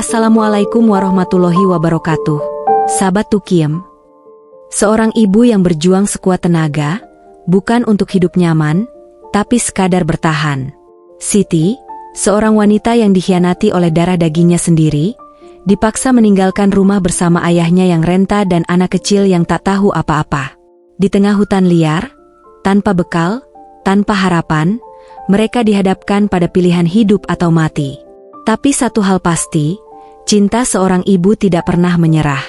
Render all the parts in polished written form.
Assalamualaikum warahmatullahi wabarakatuh. Sahabat Tukiem. Seorang ibu yang berjuang sekuat tenaga, bukan untuk hidup nyaman, tapi sekadar bertahan. Siti, seorang wanita yang dikhianati oleh darah dagingnya sendiri, dipaksa meninggalkan rumah bersama ayahnya yang renta dan anak kecil yang tak tahu apa-apa. Di tengah hutan liar, tanpa bekal, tanpa harapan, mereka dihadapkan pada pilihan hidup atau mati. Tapi satu hal pasti, cinta seorang ibu tidak pernah menyerah.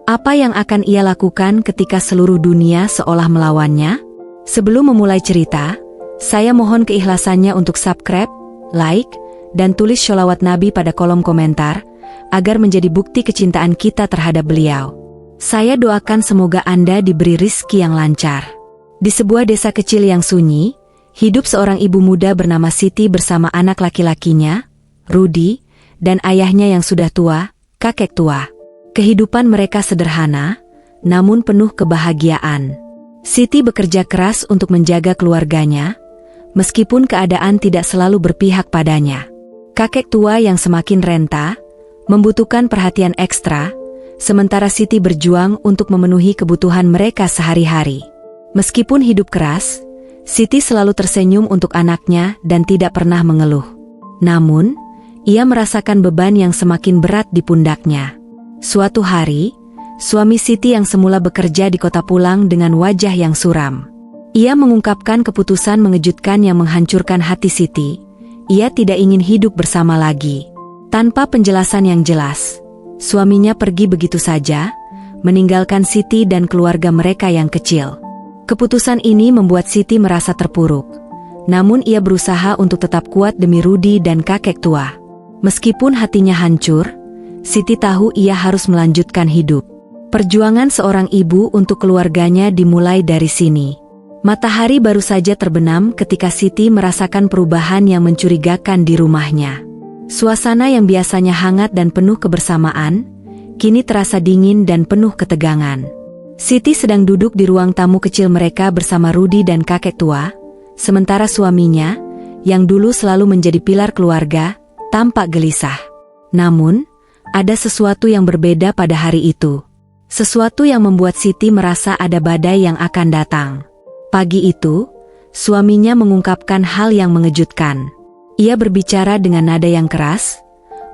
Apa yang akan ia lakukan ketika seluruh dunia seolah melawannya? Sebelum memulai cerita, saya mohon keikhlasannya untuk subscribe, like, dan tulis sholawat Nabi pada kolom komentar, agar menjadi bukti kecintaan kita terhadap beliau. Saya doakan semoga Anda diberi rizki yang lancar. Di sebuah desa kecil yang sunyi, hidup seorang ibu muda bernama Siti bersama anak laki-lakinya, Rudi, dan ayahnya yang sudah tua, kakek tua. Kehidupan mereka sederhana, namun penuh kebahagiaan. Siti bekerja keras untuk menjaga keluarganya, meskipun keadaan tidak selalu berpihak padanya. Kakek tua yang semakin renta, membutuhkan perhatian ekstra, sementara Siti berjuang untuk memenuhi kebutuhan mereka sehari-hari. Meskipun hidup keras, Siti selalu tersenyum untuk anaknya dan tidak pernah mengeluh. Namun, ia merasakan beban yang semakin berat di pundaknya. Suatu hari, suami Siti yang semula bekerja di kota pulang dengan wajah yang suram. Ia mengungkapkan keputusan mengejutkan yang menghancurkan hati Siti. Ia tidak ingin hidup bersama lagi. Tanpa penjelasan yang jelas, suaminya pergi begitu saja, meninggalkan Siti dan keluarga mereka yang kecil. Keputusan ini membuat Siti merasa terpuruk. Namun ia berusaha untuk tetap kuat demi Rudi dan kakek tua. Meskipun hatinya hancur, Siti tahu ia harus melanjutkan hidup. Perjuangan seorang ibu untuk keluarganya dimulai dari sini. Matahari baru saja terbenam ketika Siti merasakan perubahan yang mencurigakan di rumahnya. Suasana yang biasanya hangat dan penuh kebersamaan, kini terasa dingin dan penuh ketegangan. Siti sedang duduk di ruang tamu kecil mereka bersama Rudi dan kakek tua, sementara suaminya, yang dulu selalu menjadi pilar keluarga, tampak gelisah. Namun, ada sesuatu yang berbeda pada hari itu. Sesuatu yang membuat Siti merasa ada badai yang akan datang. Pagi itu, suaminya mengungkapkan hal yang mengejutkan. Ia berbicara dengan nada yang keras,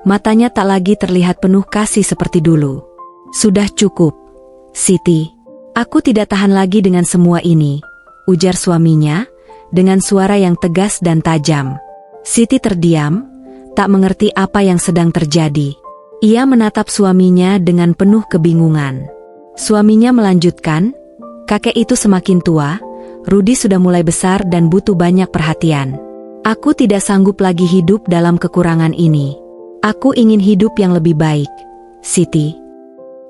matanya tak lagi terlihat penuh kasih seperti dulu. "Sudah cukup, Siti. Aku tidak tahan lagi dengan semua ini," ujar suaminya, dengan suara yang tegas dan tajam. Siti terdiam, tak mengerti apa yang sedang terjadi. Ia menatap suaminya dengan penuh kebingungan. Suaminya melanjutkan, "Kakek itu semakin tua, Rudi sudah mulai besar dan butuh banyak perhatian. Aku tidak sanggup lagi hidup dalam kekurangan ini. Aku ingin hidup yang lebih baik, Siti."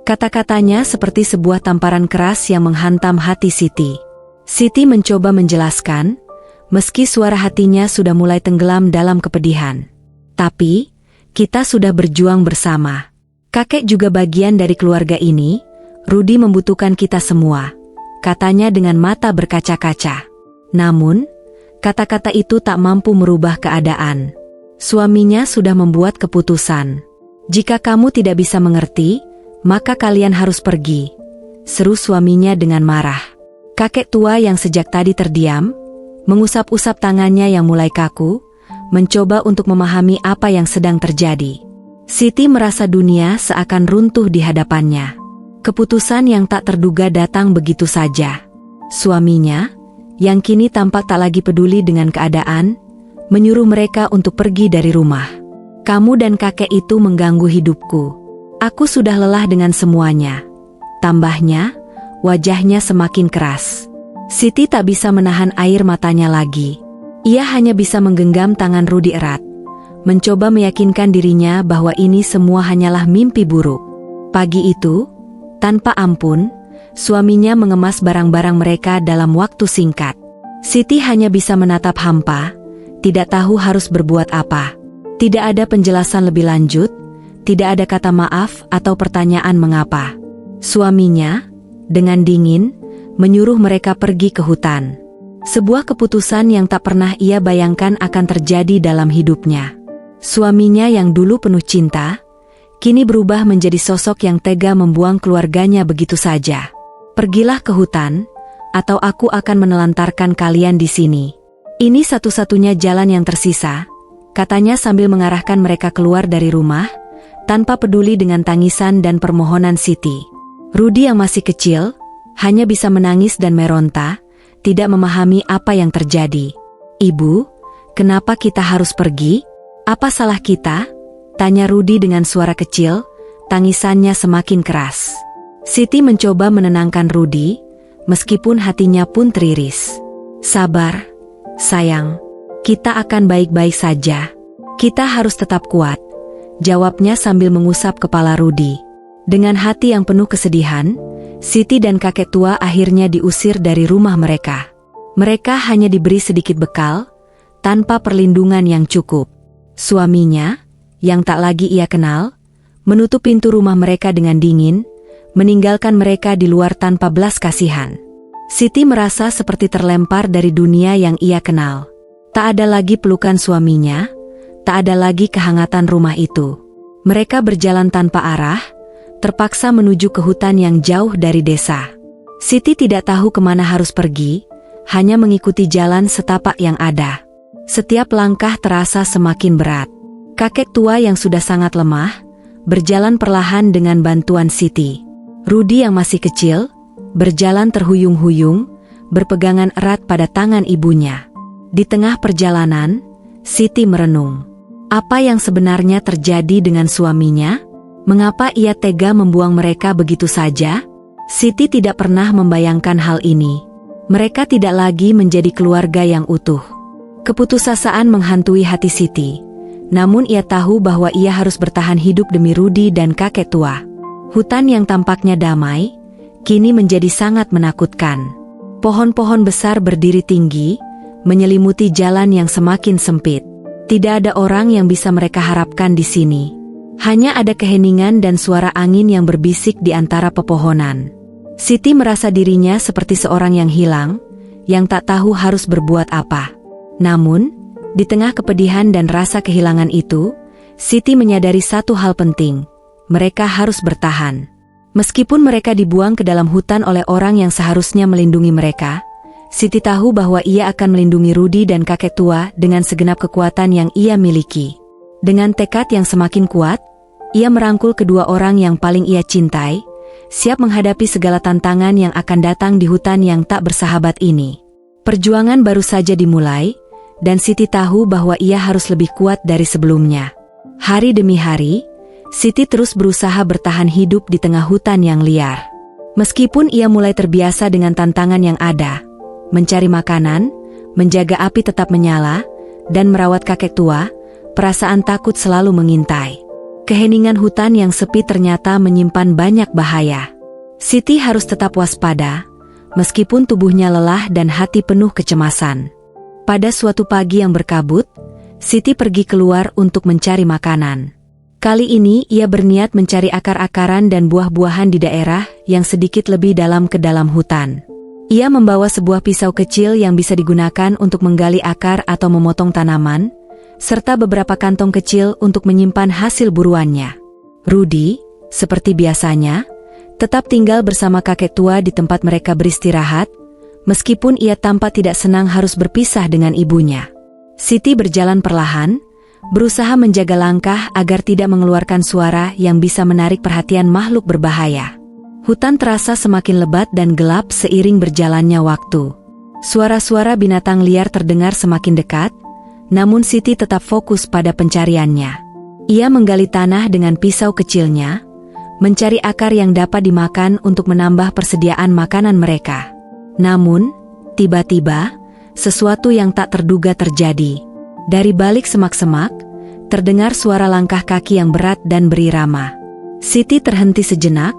Kata-katanya seperti sebuah tamparan keras yang menghantam hati Siti. Siti mencoba menjelaskan, meski suara hatinya sudah mulai tenggelam dalam kepedihan. "Tapi, kita sudah berjuang bersama. Kakek juga bagian dari keluarga ini, Rudi membutuhkan kita semua," katanya dengan mata berkaca-kaca. Namun, kata-kata itu tak mampu merubah keadaan. Suaminya sudah membuat keputusan. "Jika kamu tidak bisa mengerti, maka kalian harus pergi," seru suaminya dengan marah. Kakek tua yang sejak tadi terdiam, mengusap-usap tangannya yang mulai kaku, mencoba untuk memahami apa yang sedang terjadi. Siti merasa dunia seakan runtuh di hadapannya. Keputusan yang tak terduga datang begitu saja. Suaminya, yang kini tampak tak lagi peduli dengan keadaan, menyuruh mereka untuk pergi dari rumah. "Kamu dan kakek itu mengganggu hidupku. Aku sudah lelah dengan semuanya," tambahnya, wajahnya semakin keras. Siti tak bisa menahan air matanya lagi. Ia hanya bisa menggenggam tangan Rudi erat, mencoba meyakinkan dirinya bahwa ini semua hanyalah mimpi buruk. Pagi itu, tanpa ampun, suaminya mengemas barang-barang mereka dalam waktu singkat. Siti hanya bisa menatap hampa, tidak tahu harus berbuat apa. Tidak ada penjelasan lebih lanjut, tidak ada kata maaf atau pertanyaan mengapa. Suaminya, dengan dingin, menyuruh mereka pergi ke hutan. Sebuah keputusan yang tak pernah ia bayangkan akan terjadi dalam hidupnya. Suaminya yang dulu penuh cinta, kini berubah menjadi sosok yang tega membuang keluarganya begitu saja. Pergilah ke hutan, atau aku akan menelantarkan kalian di sini. Ini satu-satunya jalan yang tersisa, katanya sambil mengarahkan mereka keluar dari rumah, tanpa peduli dengan tangisan dan permohonan Siti. Rudy yang masih kecil, hanya bisa menangis dan meronta, tidak memahami apa yang terjadi. Ibu, kenapa kita harus pergi? Apa salah kita? Tanya Rudy dengan suara kecil, tangisannya semakin keras. Siti mencoba menenangkan Rudy, meskipun hatinya pun teriris. Sabar, sayang. Kita akan baik-baik saja. Kita harus tetap kuat, jawabnya sambil mengusap kepala Rudy. Dengan hati yang penuh kesedihan, Siti dan kakek tua akhirnya diusir dari rumah mereka. Mereka hanya diberi sedikit bekal, tanpa perlindungan yang cukup. Suaminya, yang tak lagi ia kenal, menutup pintu rumah mereka dengan dingin, meninggalkan mereka di luar tanpa belas kasihan. Siti merasa seperti terlempar dari dunia yang ia kenal. Tak ada lagi pelukan suaminya, tak ada lagi kehangatan rumah itu. Mereka berjalan tanpa arah, terpaksa menuju ke hutan yang jauh dari desa. Siti tidak tahu kemana harus pergi, hanya mengikuti jalan setapak yang ada. Setiap langkah terasa semakin berat. Kakek tua yang sudah sangat lemah, berjalan perlahan dengan bantuan Siti. Rudy yang masih kecil, berjalan terhuyung-huyung, berpegangan erat pada tangan ibunya. Di tengah perjalanan, Siti merenung. Apa yang sebenarnya terjadi dengan suaminya? Mengapa ia tega membuang mereka begitu saja? Siti tidak pernah membayangkan hal ini. Mereka tidak lagi menjadi keluarga yang utuh. Keputusasaan menghantui hati Siti. Namun ia tahu bahwa ia harus bertahan hidup demi Rudy dan kakek tua. Hutan yang tampaknya damai, kini menjadi sangat menakutkan. Pohon-pohon besar berdiri tinggi, menyelimuti jalan yang semakin sempit. Tidak ada orang yang bisa mereka harapkan di sini. Hanya ada keheningan dan suara angin yang berbisik di antara pepohonan. Siti merasa dirinya seperti seorang yang hilang, yang tak tahu harus berbuat apa. Namun, di tengah kepedihan dan rasa kehilangan itu, Siti menyadari satu hal penting. Mereka harus bertahan. Meskipun mereka dibuang ke dalam hutan oleh orang yang seharusnya melindungi mereka, Siti tahu bahwa ia akan melindungi Rudy dan kakek tua dengan segenap kekuatan yang ia miliki. Dengan tekad yang semakin kuat, ia merangkul kedua orang yang paling ia cintai, siap menghadapi segala tantangan yang akan datang di hutan yang tak bersahabat ini. Perjuangan baru saja dimulai, dan Siti tahu bahwa ia harus lebih kuat dari sebelumnya. Hari demi hari, Siti terus berusaha bertahan hidup di tengah hutan yang liar. Meskipun ia mulai terbiasa dengan tantangan yang ada, mencari makanan, menjaga api tetap menyala, dan merawat kakek tua, perasaan takut selalu mengintai. Keheningan hutan yang sepi ternyata menyimpan banyak bahaya. Siti harus tetap waspada, meskipun tubuhnya lelah dan hati penuh kecemasan. Pada suatu pagi yang berkabut, Siti pergi keluar untuk mencari makanan. Kali ini ia berniat mencari akar-akaran dan buah-buahan di daerah yang sedikit lebih dalam ke dalam hutan. Ia membawa sebuah pisau kecil yang bisa digunakan untuk menggali akar atau memotong tanaman, serta beberapa kantong kecil untuk menyimpan hasil buruannya. Rudy, seperti biasanya, tetap tinggal bersama kakek tua di tempat mereka beristirahat, meskipun ia tampak tidak senang harus berpisah dengan ibunya. Siti berjalan perlahan, berusaha menjaga langkah agar tidak mengeluarkan suara yang bisa menarik perhatian makhluk berbahaya. Hutan terasa semakin lebat dan gelap seiring berjalannya waktu. Suara-suara binatang liar terdengar semakin dekat, namun Siti tetap fokus pada pencariannya. Ia menggali tanah dengan pisau kecilnya, mencari akar yang dapat dimakan untuk menambah persediaan makanan mereka. Namun, tiba-tiba, sesuatu yang tak terduga terjadi. Dari balik semak-semak, terdengar suara langkah kaki yang berat dan berirama. Siti terhenti sejenak,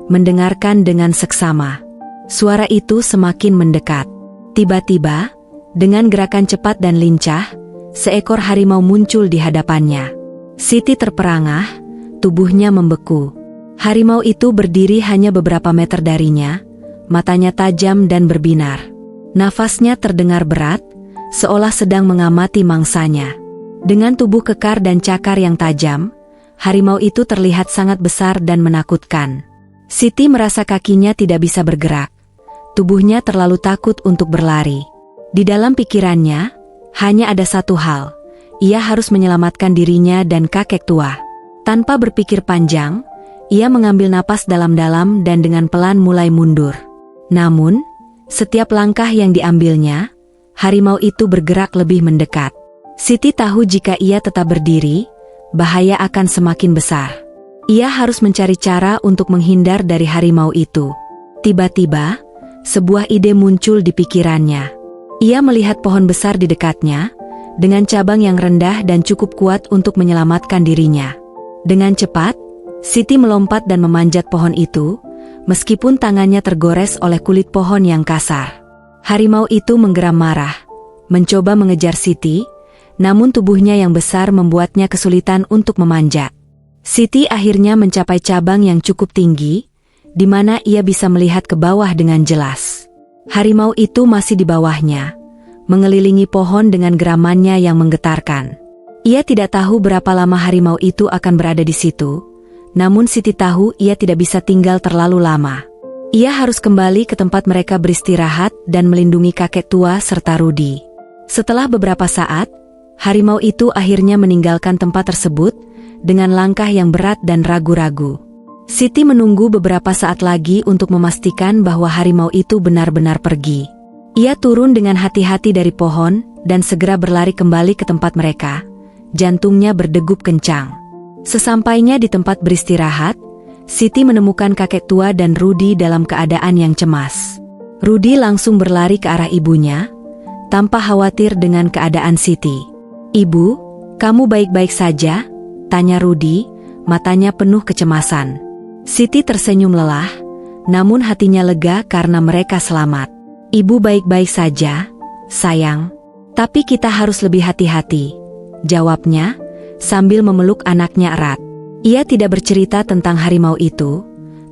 mendengarkan dengan seksama. Suara itu semakin mendekat. Tiba-tiba, dengan gerakan cepat dan lincah, seekor harimau muncul di hadapannya. Siti terperangah, tubuhnya membeku. Harimau itu berdiri hanya beberapa meter darinya, matanya tajam dan berbinar. Nafasnya terdengar berat, seolah sedang mengamati mangsanya. Dengan tubuh kekar dan cakar yang tajam, harimau itu terlihat sangat besar dan menakutkan. Siti merasa kakinya tidak bisa bergerak. Tubuhnya terlalu takut untuk berlari. Di dalam pikirannya, hanya ada satu hal. Ia harus menyelamatkan dirinya dan kakek tua. Tanpa berpikir panjang, ia mengambil napas dalam-dalam dan dengan pelan mulai mundur. Namun, setiap langkah yang diambilnya, harimau itu bergerak lebih mendekat. Siti tahu jika ia tetap berdiri, bahaya akan semakin besar. Ia harus mencari cara untuk menghindar dari harimau itu. Tiba-tiba, sebuah ide muncul di pikirannya. Ia melihat pohon besar di dekatnya, dengan cabang yang rendah dan cukup kuat untuk menyelamatkan dirinya. Dengan cepat, Siti melompat dan memanjat pohon itu, meskipun tangannya tergores oleh kulit pohon yang kasar. Harimau itu menggeram marah, mencoba mengejar Siti, namun tubuhnya yang besar membuatnya kesulitan untuk memanjat. Siti akhirnya mencapai cabang yang cukup tinggi, di mana ia bisa melihat ke bawah dengan jelas. Harimau itu masih di bawahnya, mengelilingi pohon dengan geramannya yang menggetarkan. Ia tidak tahu berapa lama harimau itu akan berada di situ, namun Siti tahu ia tidak bisa tinggal terlalu lama. Ia harus kembali ke tempat mereka beristirahat dan melindungi kakek tua serta Rudi. Setelah beberapa saat, harimau itu akhirnya meninggalkan tempat tersebut dengan langkah yang berat dan ragu-ragu. Siti menunggu beberapa saat lagi untuk memastikan bahwa harimau itu benar-benar pergi. Ia turun dengan hati-hati dari pohon dan segera berlari kembali ke tempat mereka. Jantungnya berdegup kencang. Sesampainya di tempat beristirahat, Siti menemukan kakek tua dan Rudi dalam keadaan yang cemas. Rudi langsung berlari ke arah ibunya, tanpa khawatir dengan keadaan Siti. "Ibu, kamu baik-baik saja?" tanya Rudi, matanya penuh kecemasan. Siti tersenyum lelah, namun hatinya lega karena mereka selamat. "Ibu baik-baik saja, sayang. Tapi kita harus lebih hati-hati," jawabnya, sambil memeluk anaknya erat. Ia tidak bercerita tentang harimau itu,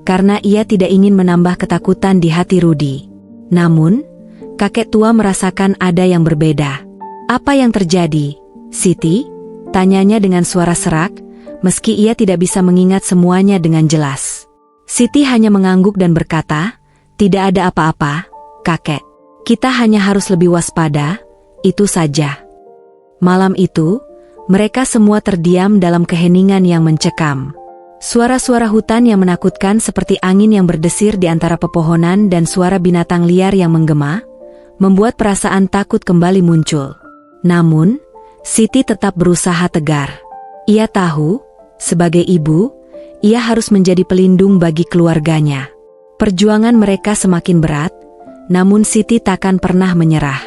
karena ia tidak ingin menambah ketakutan di hati Rudi. Namun, kakek tua merasakan ada yang berbeda. "Apa yang terjadi, Siti?" tanyanya dengan suara serak, meski ia tidak bisa mengingat semuanya dengan jelas. Siti hanya mengangguk dan berkata, "Tidak ada apa-apa, kakek. Kita hanya harus lebih waspada, itu saja." Malam itu, mereka semua terdiam dalam keheningan yang mencekam. Suara-suara hutan yang menakutkan seperti angin yang berdesir di antara pepohonan dan suara binatang liar yang menggema, membuat perasaan takut kembali muncul. Namun, Siti tetap berusaha tegar. Ia tahu, sebagai ibu, ia harus menjadi pelindung bagi keluarganya. Perjuangan mereka semakin berat, namun Siti takkan pernah menyerah.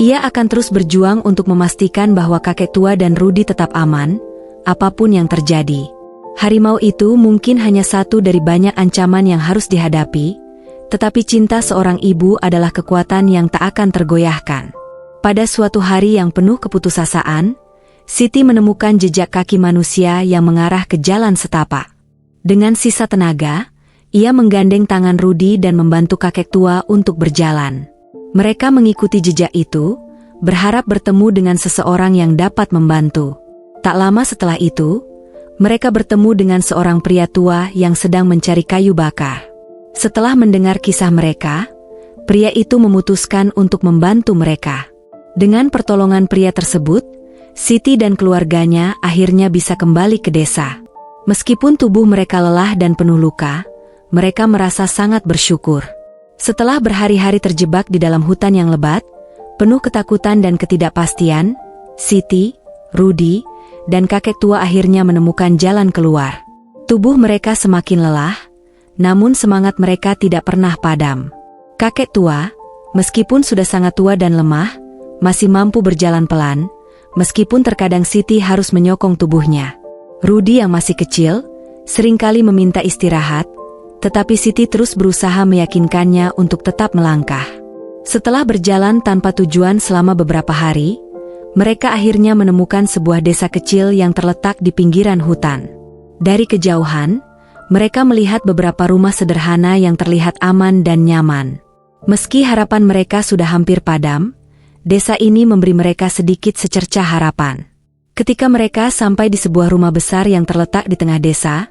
Ia akan terus berjuang untuk memastikan bahwa kakek tua dan Rudi tetap aman, apapun yang terjadi. Harimau itu mungkin hanya satu dari banyak ancaman yang harus dihadapi, tetapi cinta seorang ibu adalah kekuatan yang tak akan tergoyahkan. Pada suatu hari yang penuh keputusasaan, Siti menemukan jejak kaki manusia yang mengarah ke jalan setapak. Dengan sisa tenaga, ia menggandeng tangan Rudi dan membantu kakek tua untuk berjalan. Mereka mengikuti jejak itu, berharap bertemu dengan seseorang yang dapat membantu. Tak lama setelah itu, mereka bertemu dengan seorang pria tua yang sedang mencari kayu bakar. Setelah mendengar kisah mereka, pria itu memutuskan untuk membantu mereka. Dengan pertolongan pria tersebut, Siti dan keluarganya akhirnya bisa kembali ke desa. Meskipun tubuh mereka lelah dan penuh luka, mereka merasa sangat bersyukur. Setelah berhari-hari terjebak di dalam hutan yang lebat, penuh ketakutan dan ketidakpastian, Siti, Rudi, dan kakek tua akhirnya menemukan jalan keluar. Tubuh mereka semakin lelah, namun semangat mereka tidak pernah padam. Kakek tua, meskipun sudah sangat tua dan lemah, masih mampu berjalan pelan, meskipun terkadang Siti harus menyokong tubuhnya. Rudi yang masih kecil, seringkali meminta istirahat, tetapi Siti terus berusaha meyakinkannya untuk tetap melangkah. Setelah berjalan tanpa tujuan selama beberapa hari, mereka akhirnya menemukan sebuah desa kecil yang terletak di pinggiran hutan. Dari kejauhan, mereka melihat beberapa rumah sederhana yang terlihat aman dan nyaman. Meski harapan mereka sudah hampir padam, desa ini memberi mereka sedikit secercah harapan. Ketika mereka sampai di sebuah rumah besar yang terletak di tengah desa,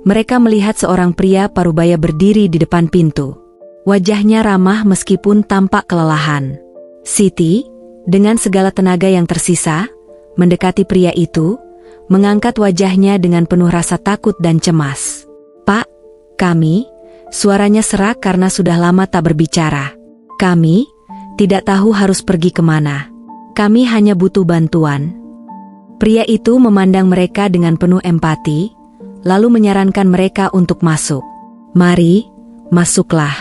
mereka melihat seorang pria parubaya berdiri di depan pintu. Wajahnya ramah meskipun tampak kelelahan. Siti, dengan segala tenaga yang tersisa, mendekati pria itu, mengangkat wajahnya dengan penuh rasa takut dan cemas. "Pak, kami," suaranya serak karena sudah lama tak berbicara. "Kami tidak tahu harus pergi kemana. Kami hanya butuh bantuan." Pria itu memandang mereka dengan penuh empati, lalu menyarankan mereka untuk masuk. "Mari, masuklah.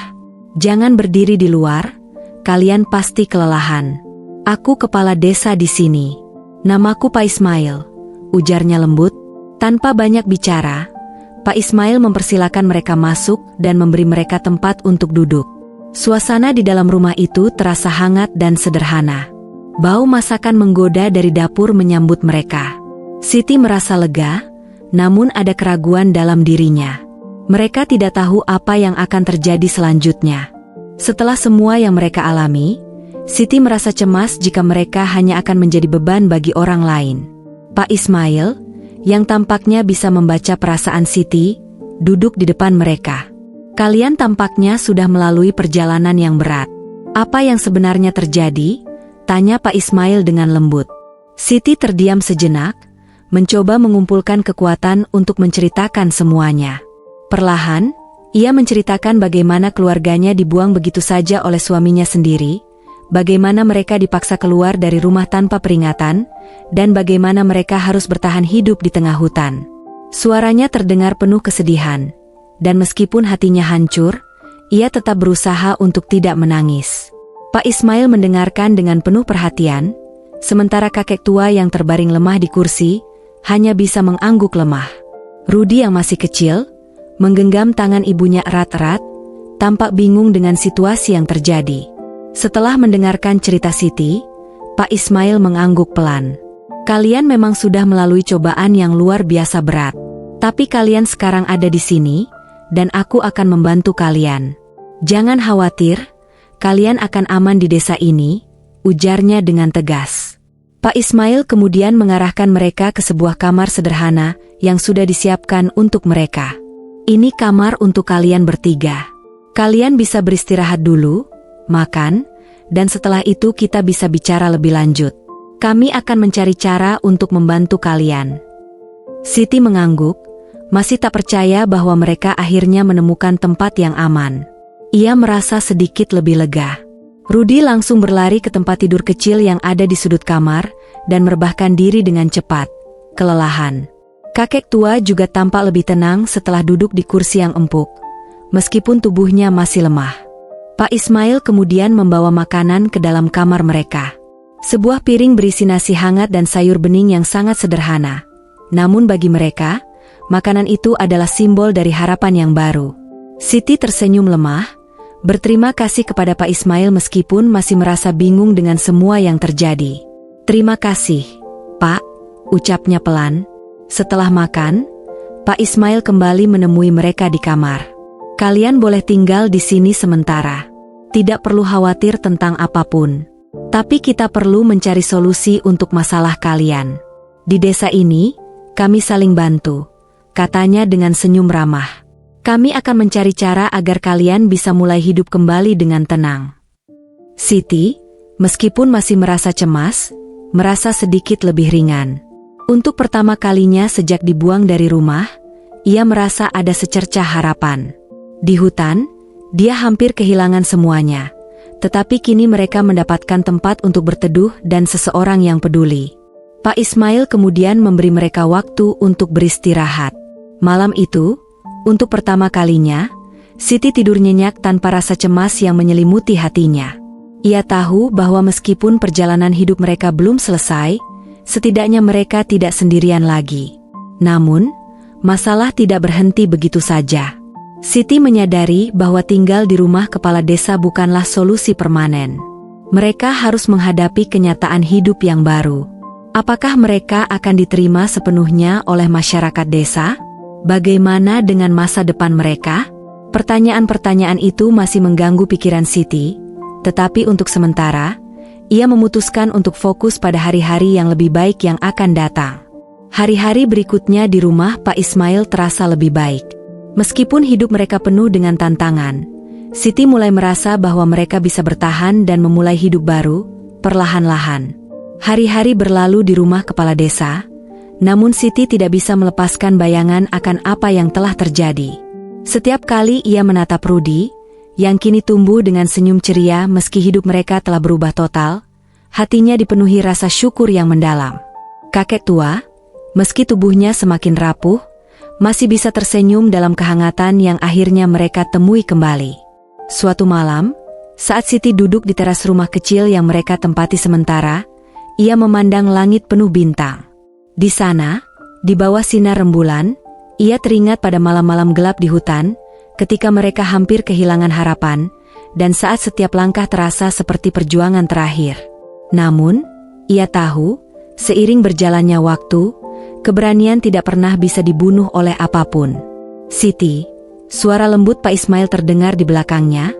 Jangan berdiri di luar, kalian pasti kelelahan. Aku kepala desa di sini. Namaku Pak Ismail," ujarnya lembut. Tanpa banyak bicara, Pak Ismail mempersilakan mereka masuk dan memberi mereka tempat untuk duduk. Suasana di dalam rumah itu terasa hangat dan sederhana. Bau masakan menggoda dari dapur menyambut mereka. Siti merasa lega, namun ada keraguan dalam dirinya. Mereka tidak tahu apa yang akan terjadi selanjutnya. Setelah semua yang mereka alami, Siti merasa cemas jika mereka hanya akan menjadi beban bagi orang lain. Pak Ismail, yang tampaknya bisa membaca perasaan Siti, duduk di depan mereka. "Kalian tampaknya sudah melalui perjalanan yang berat. Apa yang sebenarnya terjadi?" tanya Pak Ismail dengan lembut. Siti terdiam sejenak, mencoba mengumpulkan kekuatan untuk menceritakan semuanya. Perlahan, ia menceritakan bagaimana keluarganya dibuang begitu saja oleh suaminya sendiri, bagaimana mereka dipaksa keluar dari rumah tanpa peringatan, dan bagaimana mereka harus bertahan hidup di tengah hutan. Suaranya terdengar penuh kesedihan, dan meskipun hatinya hancur, ia tetap berusaha untuk tidak menangis. Pak Ismail mendengarkan dengan penuh perhatian, sementara kakek tua yang terbaring lemah di kursi, hanya bisa mengangguk lemah. Rudi yang masih kecil, menggenggam tangan ibunya erat-erat, tampak bingung dengan situasi yang terjadi. Setelah mendengarkan cerita Siti, Pak Ismail mengangguk pelan. "Kalian memang sudah melalui cobaan yang luar biasa berat. Tapi kalian sekarang ada di sini, dan aku akan membantu kalian. Jangan khawatir, kalian akan aman di desa ini," ujarnya dengan tegas. Pak Ismail kemudian mengarahkan mereka ke sebuah kamar sederhana yang sudah disiapkan untuk mereka. "Ini kamar untuk kalian bertiga. Kalian bisa beristirahat dulu, makan, dan setelah itu kita bisa bicara lebih lanjut. Kami akan mencari cara untuk membantu kalian." Siti mengangguk, masih tak percaya bahwa mereka akhirnya menemukan tempat yang aman. Ia merasa sedikit lebih lega. Rudi langsung berlari ke tempat tidur kecil yang ada di sudut kamar, dan merebahkan diri dengan cepat, kelelahan. Kakek tua juga tampak lebih tenang setelah duduk di kursi yang empuk, meskipun tubuhnya masih lemah. Pak Ismail kemudian membawa makanan ke dalam kamar mereka. Sebuah piring berisi nasi hangat dan sayur bening yang sangat sederhana. Namun bagi mereka, makanan itu adalah simbol dari harapan yang baru. Siti tersenyum lemah, berterima kasih kepada Pak Ismail meskipun masih merasa bingung dengan semua yang terjadi. "Terima kasih, Pak," ucapnya pelan. Setelah makan, Pak Ismail kembali menemui mereka di kamar. "Kalian boleh tinggal di sini sementara. Tidak perlu khawatir tentang apapun. Tapi kita perlu mencari solusi untuk masalah kalian. Di desa ini, kami saling bantu," katanya dengan senyum ramah. "Kami akan mencari cara agar kalian bisa mulai hidup kembali dengan tenang." Siti, meskipun masih merasa cemas, merasa sedikit lebih ringan. Untuk pertama kalinya sejak dibuang dari rumah, ia merasa ada secercah harapan. Di hutan, dia hampir kehilangan semuanya, tetapi kini mereka mendapatkan tempat untuk berteduh dan seseorang yang peduli. Pak Ismail kemudian memberi mereka waktu untuk beristirahat. Malam itu, untuk pertama kalinya, Siti tidur nyenyak tanpa rasa cemas yang menyelimuti hatinya. Ia tahu bahwa meskipun perjalanan hidup mereka belum selesai, setidaknya mereka tidak sendirian lagi. Namun, masalah tidak berhenti begitu saja. Siti menyadari bahwa tinggal di rumah kepala desa bukanlah solusi permanen. Mereka harus menghadapi kenyataan hidup yang baru. Apakah mereka akan diterima sepenuhnya oleh masyarakat desa? Bagaimana dengan masa depan mereka? Pertanyaan-pertanyaan itu masih mengganggu pikiran Siti, tetapi untuk sementara, ia memutuskan untuk fokus pada hari-hari yang lebih baik yang akan datang. Hari-hari berikutnya di rumah Pak Ismail terasa lebih baik. Meskipun hidup mereka penuh dengan tantangan, Siti mulai merasa bahwa mereka bisa bertahan dan memulai hidup baru, perlahan-lahan. Hari-hari berlalu di rumah kepala desa, namun Siti tidak bisa melepaskan bayangan akan apa yang telah terjadi. Setiap kali ia menatap Rudi, yang kini tumbuh dengan senyum ceria meski hidup mereka telah berubah total, hatinya dipenuhi rasa syukur yang mendalam. Kakek tua, meski tubuhnya semakin rapuh, masih bisa tersenyum dalam kehangatan yang akhirnya mereka temui kembali. Suatu malam, saat Siti duduk di teras rumah kecil yang mereka tempati sementara, ia memandang langit penuh bintang. Di sana, di bawah sinar rembulan, ia teringat pada malam-malam gelap di hutan, ketika mereka hampir kehilangan harapan, dan saat setiap langkah terasa seperti perjuangan terakhir. Namun, ia tahu, seiring berjalannya waktu, keberanian tidak pernah bisa dibunuh oleh apapun. Siti, suara lembut Pak Ismail terdengar di belakangnya,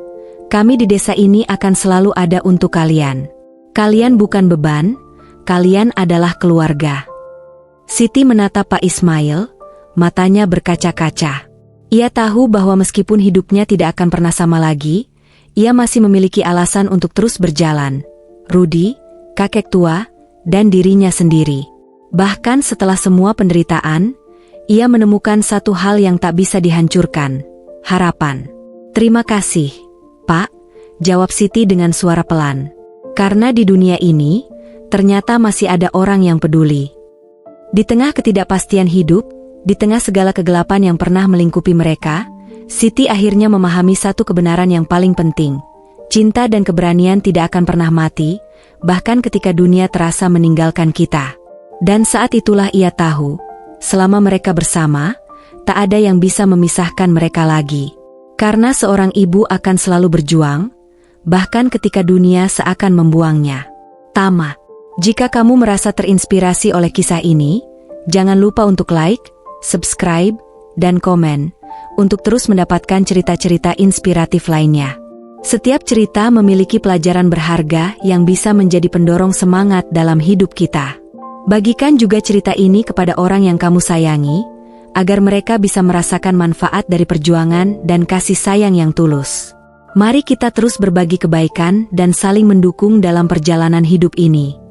kami di desa ini akan selalu ada untuk kalian. Kalian bukan beban, kalian adalah keluarga. Siti menatap Pak Ismail, matanya berkaca-kaca. Ia tahu bahwa meskipun hidupnya tidak akan pernah sama lagi, ia masih memiliki alasan untuk terus berjalan. Rudi, kakek tua, dan dirinya sendiri. Bahkan setelah semua penderitaan, ia menemukan satu hal yang tak bisa dihancurkan, harapan. Terima kasih, Pak, jawab Siti dengan suara pelan. Karena di dunia ini, ternyata masih ada orang yang peduli. Di tengah ketidakpastian hidup, di tengah segala kegelapan yang pernah melingkupi mereka, Siti akhirnya memahami satu kebenaran yang paling penting. Cinta dan keberanian tidak akan pernah mati, bahkan ketika dunia terasa meninggalkan kita. Dan saat itulah ia tahu, selama mereka bersama, tak ada yang bisa memisahkan mereka lagi. Karena seorang ibu akan selalu berjuang, bahkan ketika dunia seakan membuangnya. Tamat. Jika kamu merasa terinspirasi oleh kisah ini, jangan lupa untuk like, subscribe, dan komen, untuk terus mendapatkan cerita-cerita inspiratif lainnya. Setiap cerita memiliki pelajaran berharga yang bisa menjadi pendorong semangat dalam hidup kita. Bagikan juga cerita ini kepada orang yang kamu sayangi, agar mereka bisa merasakan manfaat dari perjuangan dan kasih sayang yang tulus. Mari kita terus berbagi kebaikan dan saling mendukung dalam perjalanan hidup ini.